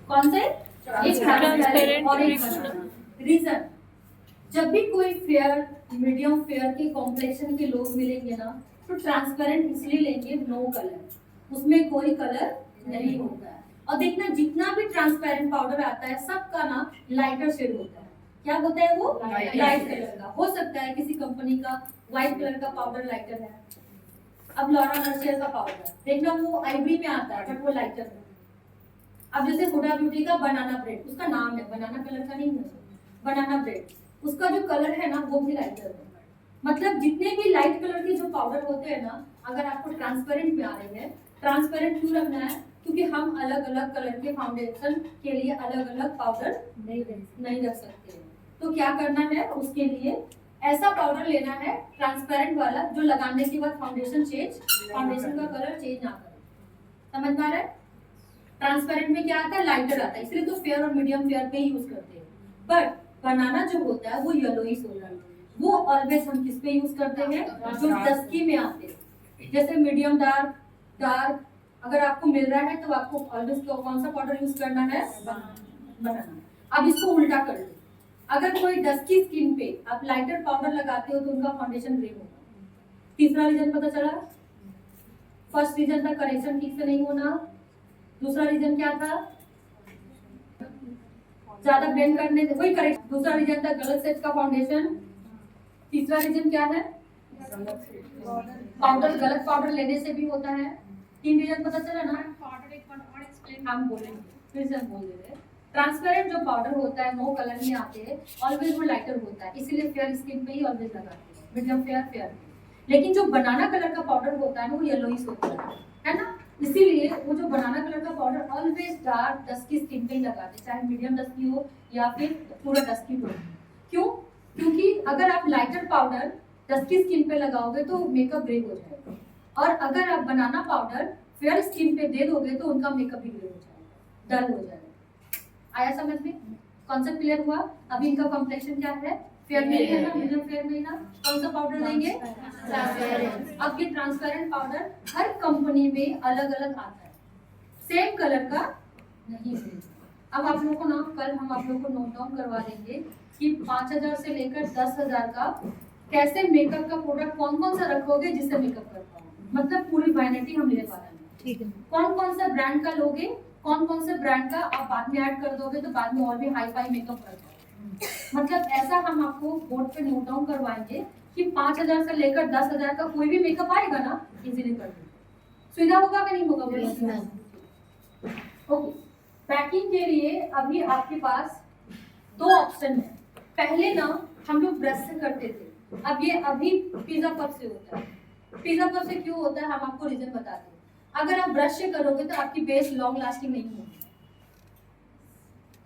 कौन से? एक ट्रांसपेरेंट और एक रीजन। जब भी कोई फेयर, मीडियम फेयर के कॉम्प्लेक्शन के लोग मिलेंगे ना, तो ट्रांसपेरेंट इसलिए लेंगे, नो कलर, उसमें कोई कलर नहीं होता है। और देखना जितना भी ट्रांसपेरेंट पाउडर आता है सबका ना लाइटर शेड होता है। क्या होता है वो? लाइट कलर का। हो सकता है किसी कंपनी का व्हाइट कलर का पाउडर लाइटर है। अब लॉरा नर्सियर का पाउडर देखना, वो आइवरी में आता है बट वो लाइटर है। अब जैसे हुडा ब्यूटी का बनाना ब्रेड, उसका नाम है, बनाना कलर का नहीं है, बनाना ब्रेड, उसका जो कलर है ना वो भी लाइटर है। मतलब जितने भी लाइट कलर के जो पाउडर होते हैं ना, अगर आपको ट्रांसपेरेंट में आ रहे हैं, ट्रांसपेरेंट क्यों रखना है? क्योंकि हम अलग अलग कलर के फाउंडेशन के लिए अलग अलग पाउडर नहीं रख सकते। तो क्या करना है उसके लिए? ऐसा पाउडर लेना है ट्रांसपेरेंट वाला जो लगाने के बाद फाउंडेशन का कलर चेंज ना करे। समझ में आ रहा है? ट्रांसपेरेंट में क्या आता है? लाइटर आता है, इसलिए तो फेयर और मीडियम फेयर पे यूज करते हैं। बट बनाना जो होता है वो येलोइश होता है, वो ऑलवेज हम किस पे यूज करते हैं? जो डस्की में आते हैं, जैसे मीडियम डार्क अगर आपको मिल रहा है तो आपको ऑलवेज कौन सा पाउडर यूज करना है? बनाना। अब इसको उल्टा कर लो, अगर कोई डस्की स्किन पे आप लाइटर पाउडर लगाते हो तो उनका फाउंडेशन ग्रे होगा। तीसरा रीजन पता चला? फर्स्ट रीजन था करेक्शन ठीक से नहीं होना, दूसरा रीजन क्या था? ज्यादा ब्लेंड करने से कोई करेक्ट, दूसरा रीजन था गलत सेट का फाउंडेशन, तीसरा रीजन क्या है? पाउडर, गलत पाउडर लेने से भी होता है। तीन रीजन पता चला ना? पाउडर एक बार और एक्सप्लेन हम बोलेंगे, फिर से हम बोल दे रहे हैं। ट्रांसपेरेंट जो पाउडर होता है नो कलर में आते हैं, ऑलवेज वो लाइटर होता है, इसीलिए फेयर स्किन पे ही ऑलवेज लगाते हैं, मीडियम फेयर। लेकिन जो बनाना कलर का पाउडर होता है वो येलोइश होता है ना, इसीलिए वो जो बनाना कलर का powder always dark dusky skin पे ही लगाते हैं, चाहे मीडियम डस्की हो या फिर पूरा डस्की हो। क्यों? क्योंकि अगर आप लाइटर पाउडर डस्की स्किन पे लगाओगे तो मेकअप ग्रे हो जाएगा, और अगर आप बनाना पाउडर फेयर स्किन पे दे दोगे तो उनका मेकअप भी ग्रे हो जाएगा, डल हो जाएगा। आया समझ में? कॉन्सेप्ट क्लियर हुआ? अभी इनका कॉम्प्लेक्शन क्या है? फेयर नहीं है ना, मीडियम फेयर नहीं ना, कौन सा पाउडर देंगे? ट्रांसपेरेंट। अब ये ट्रांसपेरेंट पाउडर हर कंपनी में अलग अलग आता है, सेम कलर का नहीं है। अब आप लोगों को ना कल हम आप लोगों को नोट डाउन करवा देंगे कि 5000 से लेकर 10,000 का कैसे मेकअप का प्रोडक्ट कौन कौन सा रखोगे जिससे मेकअप कर पाओ, मतलब पूरी वैरायटी हम ले पा रहे हैं। ठीक है, कौन कौन सा ब्रांड का लोगे, कौन कौन से ब्रांड का आप बाद में ऐड कर दोगे तो बाद में और भी हाई फाई मेकअप कर पाओगे। मतलब ऐसा हम आपको बोर्ड पे नोट डाउन करवाएंगे कि 5000 से लेकर 10,000 का कोई भी मेकअप आएगा ना इजीली कर देंगे। सुविधा होगा कि नहीं होगा? ओके, पैकिंग के लिए अभी आपके पास दो ऑप्शन है। पहले ना हम लोग ब्रश से करते थे, अब ये अभी पिज्जा कप से होता है। पिज्जा कप से क्यों होता है हम आपको रीजन बताते हैं। अगर आप ब्रश से करोगे तो आपकी बेस लॉन्ग लास्टिंग नहीं होगी।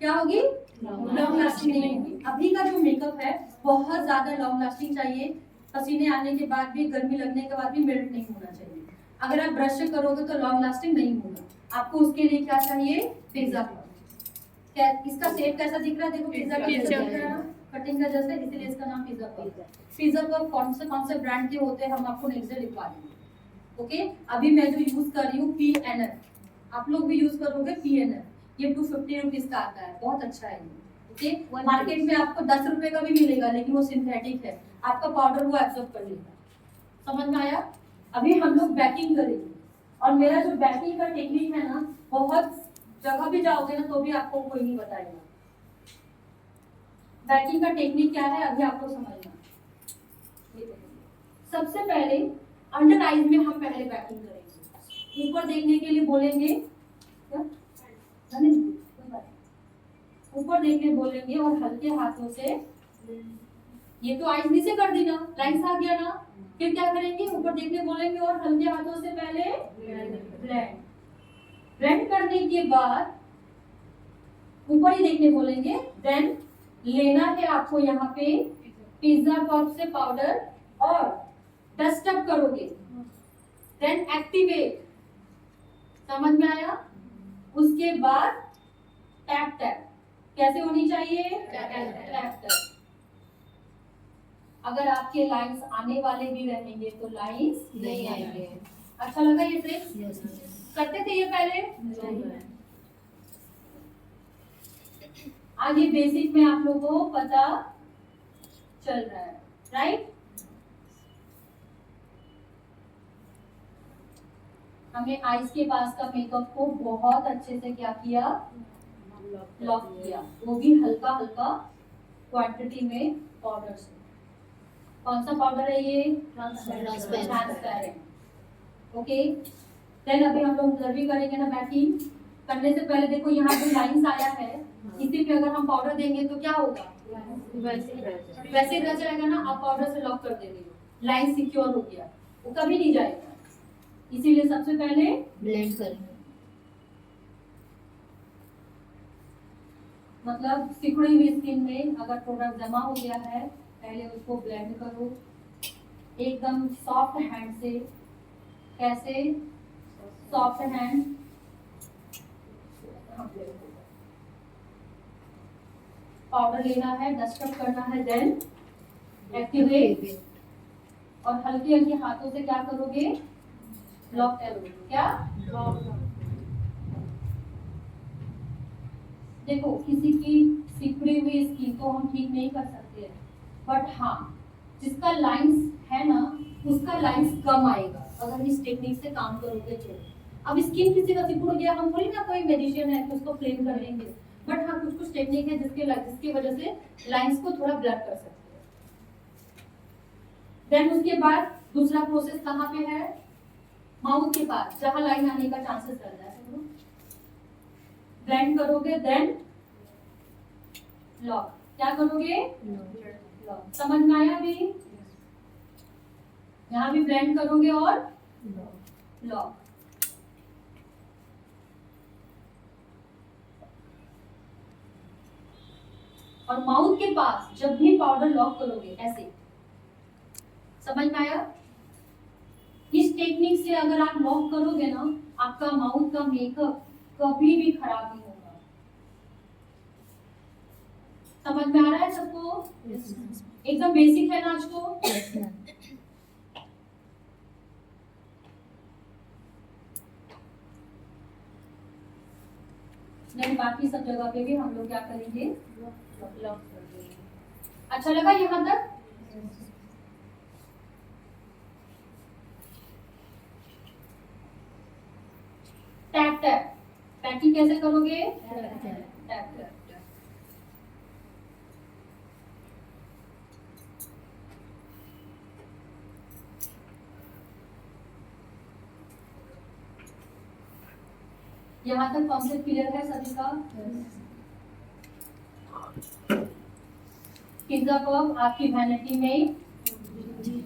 क्या होगी? लॉन्ग लास्टिंग नहीं होगी। अभी का जो मेकअप है बहुत ज्यादा लॉन्ग लास्टिंग चाहिए, पसीने आने के बाद भी, गर्मी लगने के बाद भी मेल्ट नहीं होना चाहिए। अगर आप ब्रश से करोगे तो लॉन्ग लास्टिंग नहीं होगा। आपको उसके लिए क्या चाहिए? Pizza cup. क्या इसका शेप कैसा दिख रहा है? देखो पिज्जा कप दिख रहा है कटिंग का जैसे, इसलिए इसका नाम पिज्जा कप। पिज्जा कप कौन से ब्रांड के होते हैं हम आपको नेक्स्ट डे लिखवा देंगे। ओके, अभी मैं जो यूज कर रही हूँ PNF, आप लोग भी यूज करोगे PNF, ये 250 रुपीज का आता है, बहुत अच्छा है ये। ओके, मार्केट में आपको 10 रुपए का भी मिलेगा लेकिन वो सिंथेटिक है, आपका पाउडर वो एब्जॉर्ब कर लेगा। समझ में आया? अभी हम लोग बैकिंग करेंगे, और मेरा जो बैकिंग का टेक्निक है ना, बहुत जगह भी जाओगे ना तो भी आपको कोई नहीं बताएगा। बैकिंग का टेक्निक क्या है अभी आपको समझना। सबसे पहले अंडर आईज में हम पहले बैकिंग करेंगे, ऊपर देखने के लिए बोलेंगे, ऊपर देखने बोलेंगे और हल्के हाथों से, ये तो आईज नीचे कर दी ना, लाइंस आ गया ना, फिर क्या करेंगे? ऊपर देखने बोलेंगे और हल्के हाथों से पहले ब्लेंड करने के बाद ऊपर ही देखने बोलेंगे, देन लेना है आपको यहाँ पे पिज्जा कप से पाउडर और डस्ट अप करोगे, देन एक्टिवेट। समझ में आया? उसके बाद टैप टैप कैसे होनी चाहिए? Tap tap. अगर आपके लाइंस आने वाले भी रहेंगे तो लाइंस नहीं आएंगे। अच्छा लगा ये ट्रिक? करते थे ये पहले? आगे बेसिक में आप लोगों को पता चल रहा है, राइट? हमने आइस के पास का मेकअप को बहुत अच्छे से क्या किया, लॉक किया, वो भी हल्का हल्का क्वांटिटी में पाउडर से। कौन सा पाउडर है ये? ट्रांसपेरेंट। ओके, देन अभी हम लोग उधर भी करेंगे ना बैकिंग। करने से पहले देखो यहाँ जो लाइंस आया है, इसी पे अगर हम पाउडर देंगे तो क्या होगा? वैसे रह जाएगा ना। आप पाउडर से लॉक कर देंगे, लाइन सिक्योर हो गया, वो कभी नहीं जाएगा। इसीलिए सबसे पहले ब्लेंड करेंगे, मतलब सिकुड़ी हुई स्किन में अगर प्रोडक्ट जमा हो गया है, पहले उसको ब्लेंड करो एकदम सॉफ्ट हैंड से। कैसे? Soft hand. पाउडर लेना है, डस्टअप करना है, देन एक्टिवेट, और हल्के हल्के हाथों से क्या करोगे? लॉक करोगे। क्या? देखो, किसी की सिकुड़ी हुई स्किन को हम ठीक नहीं कर सकते हैं, बट हाँ, जिसका लाइंस है ना, उसका लाइंस कम आएगा अगर इस टेक्निक से काम करोगे तो। अब स्किन किसी का सिकुड़ गया, हम थोड़ी ना कोई मेडिसिन है कि उसको प्लेन कर लेंगे, बट हाँ कुछ कुछ टेक्निक है जिसकी वजह से लाइंस को थोड़ा ब्लर कर सकते हैं। देन उसके बाद दूसरा प्रोसेस कहाँ पे है? माउथ के पास, जहां लाइन आने का चांसेस रहता है। ब्लेंड करोगे, देन लॉक। क्या करोगे? लॉक। समझ में आया? भी यहाँ भी ब्लेंड करोगे और लॉक। और माउथ के पास जब भी पाउडर लॉक करोगे ऐसे। समझ में आया? इस टेक्निक से अगर आप लॉक करोगे ना, आपका माउथ का मेकअप कभी भी खराब नहीं होगा। समझ में आ रहा है सबको? एकदम बेसिक है ना आज को? नहीं, बाकी सब जगह पे भी हम लोग क्या करेंगे? लॉक कर देंगे। अच्छा लगा यहाँ तक? टैप टैप पैकिंग कैसे करोगे? Tap tap. यहाँ तक कॉन्सेप्ट क्लियर है सभी का? पिज्जा कप आपकी वैनिटी में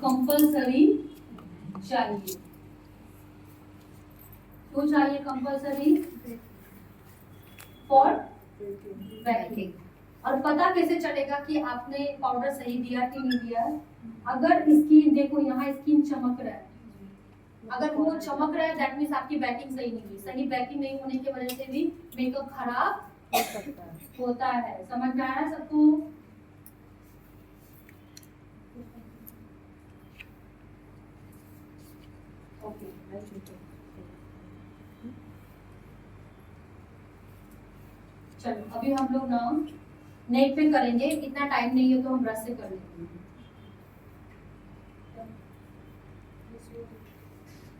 कंपल्सरी चाहिए। क्यों चाहिए कंपल्सरी? For banking. और पता कैसे चलेगा कि आपने पाउडर सही दिया कि नहीं दिया? अगर स्किन देखो, यहाँ स्किन चमक रहा है, अगर वो चमक रहा है दैट मीन्स आपकी बैकिंग सही नहीं हुई। सही बैकिंग नहीं होने की वजह से भी मेकअप खराब हो सकता है, होता है। समझ में आ रहा है सबको? ओके, चलो अभी हम लोग ना नेक पे करेंगे। इतना टाइम नहीं है तो हम ब्रश से कर लेते हैं।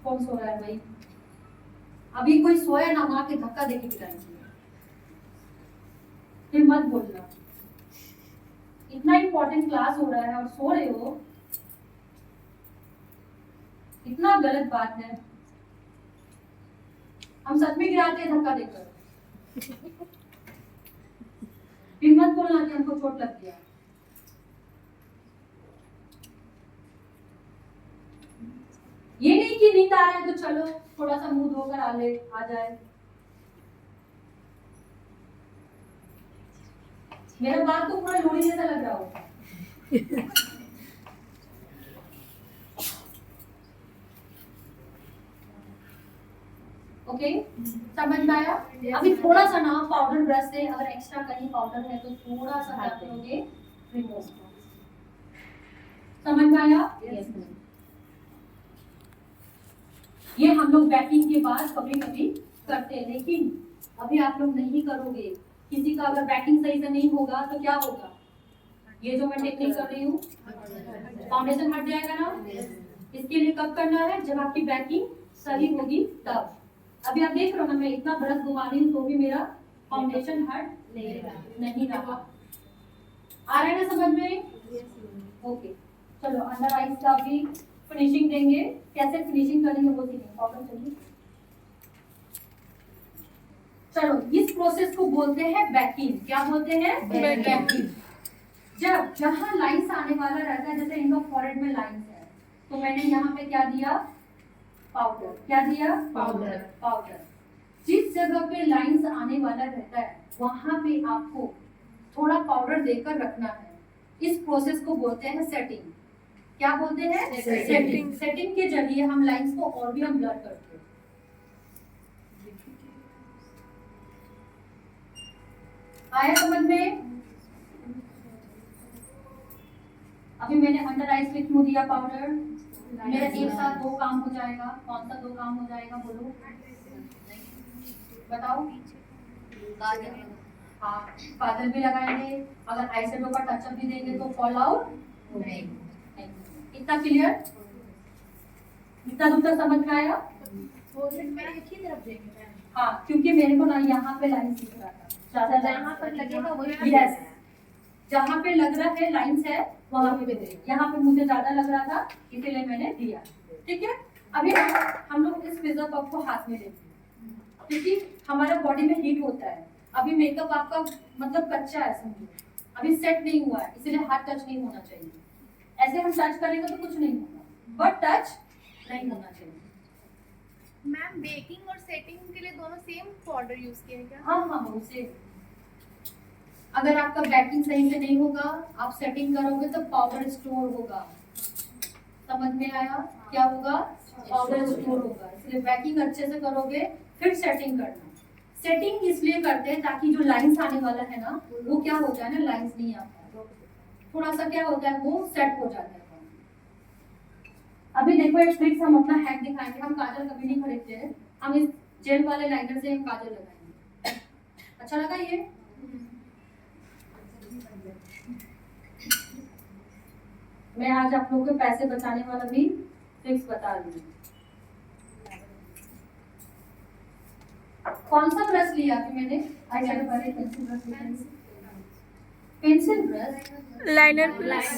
कौन सो रहा है भाई? अभी कोई सोया ना, माँ के धक्का देके पिटाएंगे, फिर मत बोलना। इतना इम्पोर्टेंट क्लास हो रहा है और सो रहे हो, इतना गलत बात है। हम सच में गिराते हैं धक्का देकर, फिर मत बोलना कि हमको चोट लग गया। ये नहीं कि नींद आ रहा है तो चलो थोड़ा सा मुंह धोकर आ जाए। मेरा बात तो पूरा लोरी जैसा लग रहा होगा। ओके, समझ में आया? अभी थोड़ा सा ना पाउडर ब्रश से अगर एक्स्ट्रा कहीं पाउडर है तो थोड़ा सा क्या करोगे? रिमूव। समझ में आया? ये हम लोग बैकिंग के बाद कभी कभी करते हैं, लेकिन अभी आप लोग नहीं करोगे। किसी का अगर बैकिंग सही से नहीं होगा तो क्या होगा, ये जो मैं टेक्निक कर रही हूँ फाउंडेशन हट जाएगा ना। इसके लिए कब करना है, जब आपकी बैकिंग सही होगी तब। अभी आप देख रहे हो ना, मैं इतना ब्रश घुमा रही हूँ तो भी मेरा फाउंडेशन हट नहीं रहा। आ रहा है ना समझ में? ओके, चलो अंडर आईज का भी फिनिशिंग देंगे, कैसे फिनिशिंग करेंगे वो सीखेंगे। पाउडर चाहिए। चलो, इस प्रोसेस को बोलते हैं बैकिंग। क्या बोलते हैं? बैकिंग। जब जहां लाइंस आने वाला रहता है, जैसे इनका फॉरहेड में लाइंस है, तो मैंने यहाँ पे क्या दिया, पाउडर। क्या दिया? पाउडर। पाउडर। जिस जगह पे लाइंस आने वाला रहता है वहां पे आपको थोड़ा पाउडर देकर रखना है। इस प्रोसेस को बोलते हैं सेटिंग। क्या बोलते हैं? सेटिंग। सेटिंग के जरिए हम लाइंस को और भी हम ब्लर करते हैं। आया समझ में? अभी मैंने अंडर आइज पे क्यों दिया पाउडर? मेरा एक साथ दो काम हो जाएगा। कौन सा दो काम हो जाएगा बोलो, बताओ। हाँ, काजल भी लगाएंगे, अगर आई शेडो का टचअप भी देंगे तो फॉल आउट नहीं। इतना क्लियर? इतना दूर तक समझ में आया? हाँ, क्योंकि मेरे को ना यहाँ पे लाइन दिख रहा था, ज्यादा जहाँ पर लगेगा वही। यस, जहाँ पे लग रहा है लाइंस है वहां पे दे। यहाँ पे मुझे ज्यादा लग रहा था इसीलिए मैंने दिया। ठीक है, अभी हम लोग इस फिजर कप को हाथ में लेते हैं, क्योंकि हमारा बॉडी में हीट होता है। अभी मेकअप आपका मतलब कच्चा है, समझो अभी सेट नहीं हुआ है, इसीलिए हाथ टच नहीं होना चाहिए। ऐसे हम टच करेंगे तो कुछ नहीं होगा, बट टच नहीं होना चाहिए। मैम, बेकिंग और सेटिंग के लिए दोनों सेम पाउडर यूज किए हैं क्या? हाँ हाँ, उसे अगर आपका बैकिंग सही से नहीं होगा, आप सेटिंग करोगे तो पाउडर स्टोर होगा। समझ में आया? क्या होगा? पाउडर स्टोर होगा। इसलिए बैकिंग अच्छे से करोगे फिर सेटिंग करना। सेटिंग इसलिए करते हैं ताकि जो लाइंस आने वाला है ना वो क्या हो जाए ना, लाइंस नहीं आता है, थोड़ा सा क्या होता है वो सेट हो जाता है। अभी देखो एक ट्रिक्स हम अपना हैक दिखाएंगे। हम काजल कभी नहीं खरीदते हैं, हम इस जेल वाले लाइनर से हम काजल लगाएंगे। अच्छा लगा ये? मैं आज आप लोगों को पैसे बचाने वाला भी ट्रिक्स बता रही हूँ। कौन सा ब्रश लिया अभी मैंने? आईशैडो वाले pencil brush. Pencil brush, liner brush.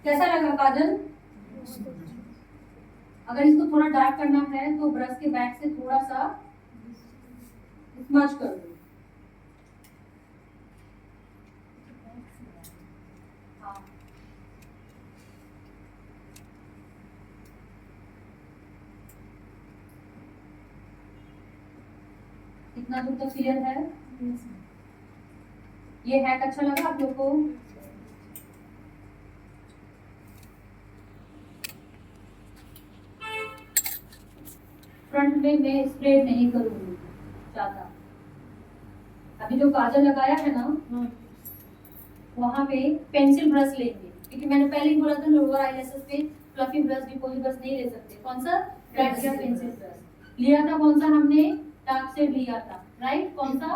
कैसा लगा काजल? अगर इसको थोड़ा डार्क करना है तो ब्रश के बैक से थोड़ा सा स्मच कर दो। हाँ, इतना दूर तक क्लियर है? ये हैक अच्छा लगा आप लोग को? फ्रंट में मैं स्प्रे नहीं करूंगी ज्यादा। अभी जो काजल लगाया है ना वहां पे पेंसिल ब्रश लेंगे, क्योंकि मैंने पहले ही बोला था लोअर आईलैशेस पे फ्लफी ब्रश डिपोजिट ब्रश नहीं ले सकते। कौन सा? फ्लैट या पेंसिल ब्रश लिया था। कौन सा हमने? डार्क शेड लिया था, राइट? कौन सा?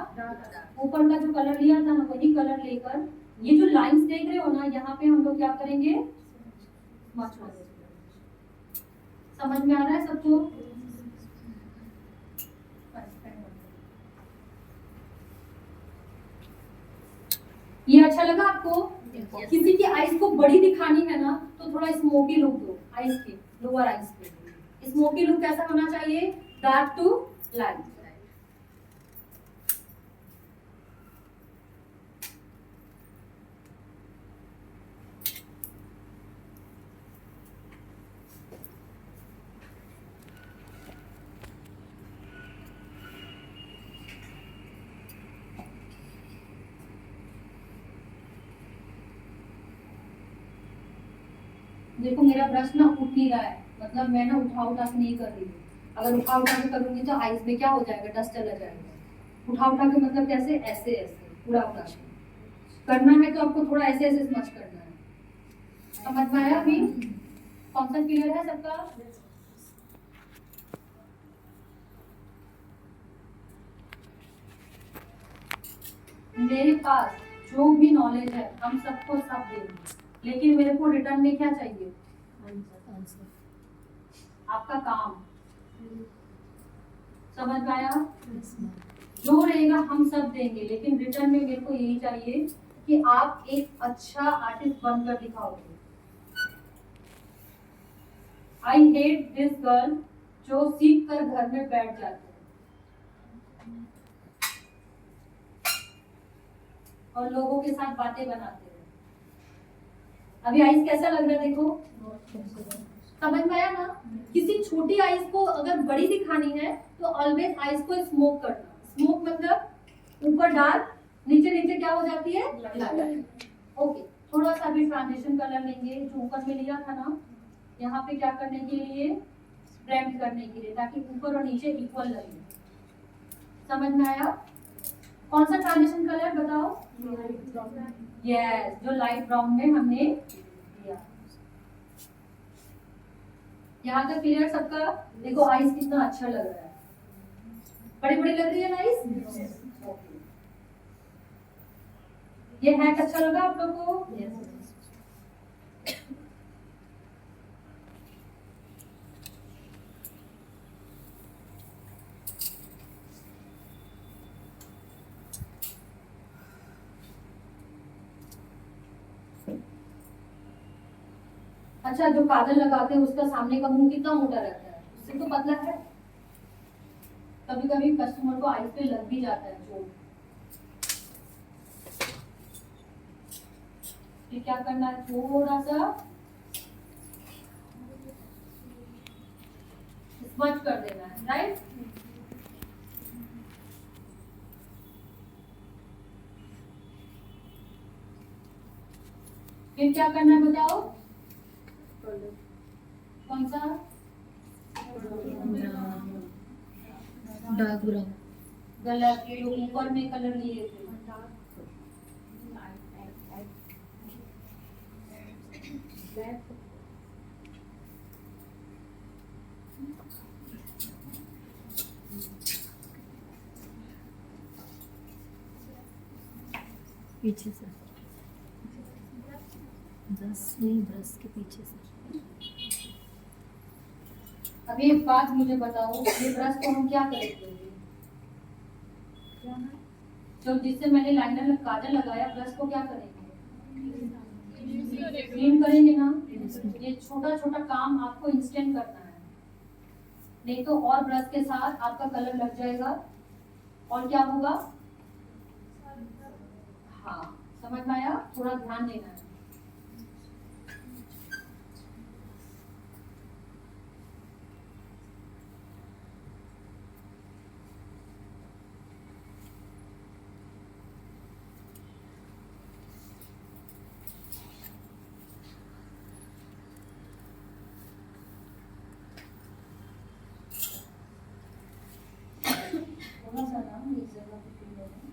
ऊपर का जो कलर लिया था ना वही कलर लेकर ये जो लाइंस देख रहे हो ना यहाँ पे हम लोग क्या करेंगे? समझ में आ रहा है सबको? ये अच्छा लगा आपको? किसी की आईज को बड़ी दिखानी है ना तो थोड़ा स्मोकी लुक दो आईज के, लोअर आईज पे। स्मोकी लुक कैसा होना चाहिए? Dark to light. देखो मेरा ब्रश ना उठ नहीं रहा है, मतलब मैं ना उठा उठा के नहीं कर रही हूँ। अगर उठा उठा के करूंगी तो आईज में क्या हो जाएगा? डस्ट चला जाएगा। उठा उठा के मतलब कैसे? ऐसे ऐसे पूरा उठा के। करना है तो आपको थोड़ा ऐसे ऐसे स्मच करना है। समझ में आया अभी? कॉन्सेप्ट क्लियर है सबका? मेरे पास जो भी नॉलेज है हम सबको सब देंगे, लेकिन मेरे को रिटर्न में क्या चाहिए? आपका काम। समझ में आया? जो रहेगा हम सब देंगे, लेकिन रिटर्न में मेरे को यही चाहिए कि आप एक अच्छा आर्टिस्ट बनकर दिखाओगे। आई हेट दिस गर्ल जो सीख कर घर में बैठ जाते हैं और लोगों के साथ बातें बनाते हैं। अभी आइस कैसा लग रहा है देखो? समझ में आया ना? किसी छोटी आइस को अगर बड़ी दिखानी है तो ऑलवेज आइस को स्मोक करना। स्मोक मतलब ऊपर डार्क, नीचे नीचे क्या हो जाती है? ओके, थोड़ा सा भी ट्रांजिशन कलर लेंगे जो ऊपर में लिया था ना, यहाँ पे क्या करने के लिए? ब्लेंड करने के लिए, ताकि ऊपर और नीचे इक्वल लगे। समझ में आया? कौन सा ट्रांजिशन कलर बताओ? यस, जो लाइट ब्राउन में हमने दिया। यहाँ तक क्लियर सबका? देखो आइस कितना अच्छा लग रहा है, बड़ी बड़ी लग रही है ना आइस? ये हैक अच्छा लगा आप लोग को? अच्छा, जो काजल लगाते हैं उसका सामने का मुंह कितना मोटा रहता है, उससे तो पतला है। कभी कभी कस्टमर को आइस पे लग भी जाता है जो। ये क्या करना है? थोड़ा सा स्मच कर देना है, राइट? फिर क्या करना है बताओ? कौन सा? Dark brown. गलत, जो ऊपर में कलर लिए थे। पीछे से ब्रश नहीं, ब्रश के पीछे से। अभी एक बात मुझे बताओ, ये ब्रश को हम क्या करेंगे? जो जिससे मैंने लाइनर में काजल लगाया, ब्रश को क्या करेंगे? क्लीन करेंगे ना। ये छोटा छोटा काम आपको इंस्टेंट करना है, नहीं तो और ब्रश के साथ आपका कलर लग जाएगा और क्या होगा? हाँ, समझ में आया? थोड़ा ध्यान देना है। थोड़ा सा ना इस जगह पे feel हो रहा है।